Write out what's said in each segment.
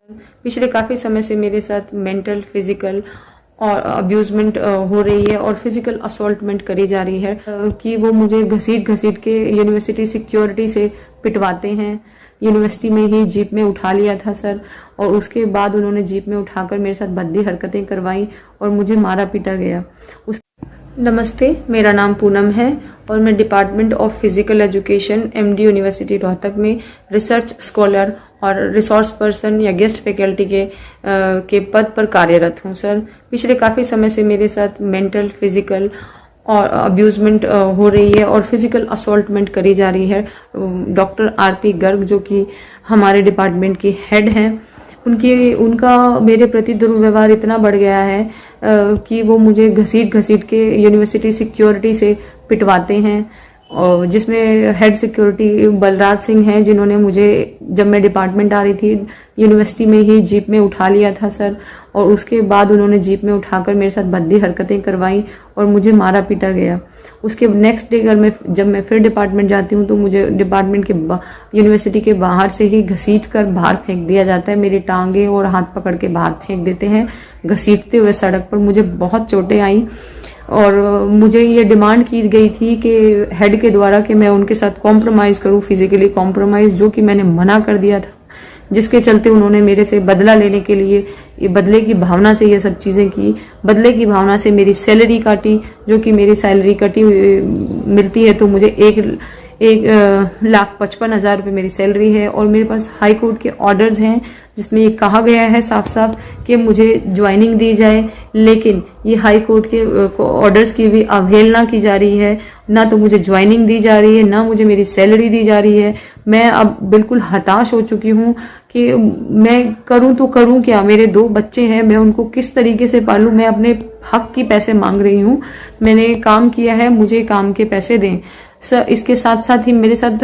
पिछले काफ़ी समय से मेरे साथ मेंटल, फिजिकल और अब्यूजमेंट हो रही है और फिजिकल असॉल्टमेंट करी जा रही है कि वो मुझे घसीट घसीट के यूनिवर्सिटी सिक्योरिटी से पिटवाते हैं। यूनिवर्सिटी में ही जीप में उठा लिया था सर, और उसके बाद उन्होंने जीप में उठाकर मेरे साथ भद्दी हरकतें करवाई और मुझे मारा पीटा गया। नमस्ते, मेरा नाम पूनम है और मैं department of physical education MD university Rohtak में रिसर्च स्कॉलर और रिसोर्स पर्सन या गेस्ट फैकल्टी के पद पर कार्यरत हूँ सर। पिछले काफ़ी समय से मेरे साथ मेंटल, फिजिकल और अब्यूजमेंट हो रही है और फिजिकल असॉल्टमेंट करी जा रही है। डॉक्टर आरपी गर्ग जो कि हमारे डिपार्टमेंट के हेड हैं, उनका मेरे प्रति दुर्व्यवहार इतना बढ़ गया है कि वो मुझे घसीट घसीट के यूनिवर्सिटी सिक्योरिटी से पिटवाते हैं, और जिसमें हेड सिक्योरिटी बलराज सिंह हैं, जिन्होंने मुझे जब मैं डिपार्टमेंट आ रही थी यूनिवर्सिटी में ही जीप में उठा लिया था सर, और उसके बाद उन्होंने जीप में उठाकर मेरे साथ भद्दी हरकतें करवाई और मुझे मारा पीटा गया। उसके नेक्स्ट डे जब मैं फिर डिपार्टमेंट जाती हूँ तो मुझे डिपार्टमेंट के यूनिवर्सिटी के बाहर से ही घसीट कर बाहर फेंक दिया जाता है। मेरी टांगे और हाथ पकड़ के बाहर फेंक देते हैं घसीटते हुए सड़क पर। मुझे बहुत चोटें आई और मुझे ये डिमांड की गई थी कि हेड के द्वारा कि मैं उनके साथ कॉम्प्रोमाइज करूं, फिजिकली कॉम्प्रोमाइज, जो कि मैंने मना कर दिया था, जिसके चलते उन्होंने मेरे से बदला लेने के लिए बदले की भावना से ये सब चीजें की। बदले की भावना से मेरी सैलरी काटी, जो कि मेरी सैलरी कटी मिलती है तो मुझे 1,55,000 रुपये मेरी सैलरी है, और मेरे पास हाई कोर्ट के ऑर्डर्स हैं जिसमें ये कहा गया है साफ साफ कि मुझे ज्वाइनिंग दी जाए, लेकिन ये हाई कोर्ट के ऑर्डर्स की भी अवहेलना की जा रही है। ना तो मुझे ज्वाइनिंग दी जा रही है, ना मुझे मेरी सैलरी दी जा रही है। मैं अब बिल्कुल हताश हो चुकी हूँ कि मैं करूँ तो करूँ क्या। मेरे 2 बच्चे हैं, मैं उनको किस तरीके से पालूं। मैं अपने हक की पैसे मांग रही हूँ, मैंने काम किया है, मुझे काम के पैसे दें सर। इसके साथ साथ ही मेरे साथ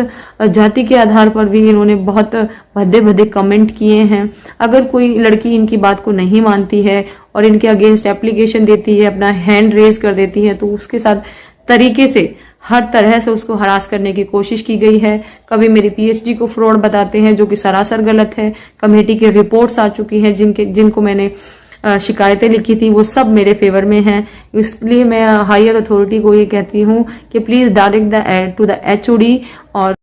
जाति के आधार पर भी इन्होंने बहुत भद्दे भद्दे कमेंट किए हैं। अगर कोई लड़की इनकी बात को नहीं मानती है और इनके अगेंस्ट एप्लीकेशन देती है, अपना हैंड रेज कर देती है, तो उसके साथ तरीके से हर तरह से उसको हरास करने की कोशिश की गई है। कभी मेरी पीएचडी को फ्रॉड बताते हैं, जो कि सरासर गलत है। कमेटी की रिपोर्ट्स आ चुकी हैं जिनको मैंने शिकायतें लिखी थी, वो सब मेरे फेवर में हैं। इसलिए मैं हायर अथॉरिटी को ये कहती हूँ कि please direct to the HOD और